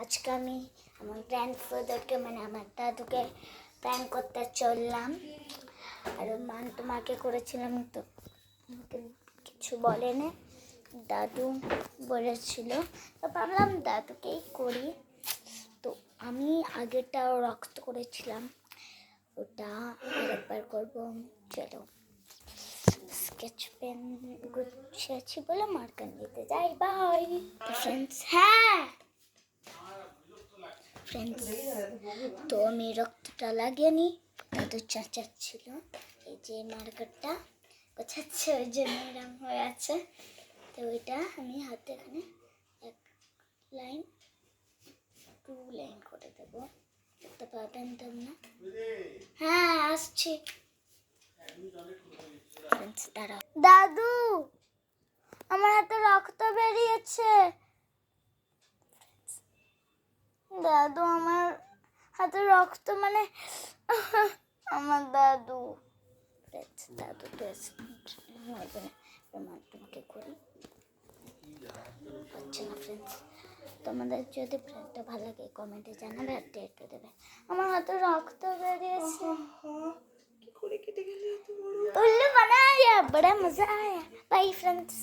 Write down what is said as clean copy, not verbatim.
আজকে আমি আমার গ্র্যান্ডফাদারকে মানে আমার দাদুকে প্র্যাঙ্ক করতে চললাম। আর তোমাকে করেছিলাম তো আমাকে কিছু বলেনি, দাদু বলেছিল, তো ভাবলাম দাদুকেই করি। তো আমি আগেরটাও রক্ত করেছিলাম, ওটা আরেকবার করবো। চলো স্কেচ পেন গুছিয়েছি বলে মার্কার নিতে যাই। By friends. হ্যাঁ ফ্রেন্ডস, তো আমি রক্তটা লাগিয়ে নিই। দাদু চাচাচ্ছিল এই যে মার্কারটা গোছাচ্ছে, ওই জন্য এরম হয়ে আছে। তো ওইটা আমি হাতে এখানে 1 লাইন 2 লাইন করে দেবো, দেখতে পাবেন তোমরা। হ্যাঁ আসছি ফ্রেন্ডস, দাঁড়াও। দাদু আমার হাতে রক্ত বেরিয়েছে। দাদু আমার হাতে রক্ত মানে আমার দাদু দাদু তোমাকে করি হচ্ছে না ফ্রেন্ডস। তোমাদের যদি ফ্রেন্ডটা ভালো লাগে কমেন্টে জানাবে আর টেটে দেবে। আমার হাতে রক্ত বেরিয়েছে। কি করে কেটে গেলে এত বড়? उल्लू बनाया, बड़ा मजा आया। Bye friends.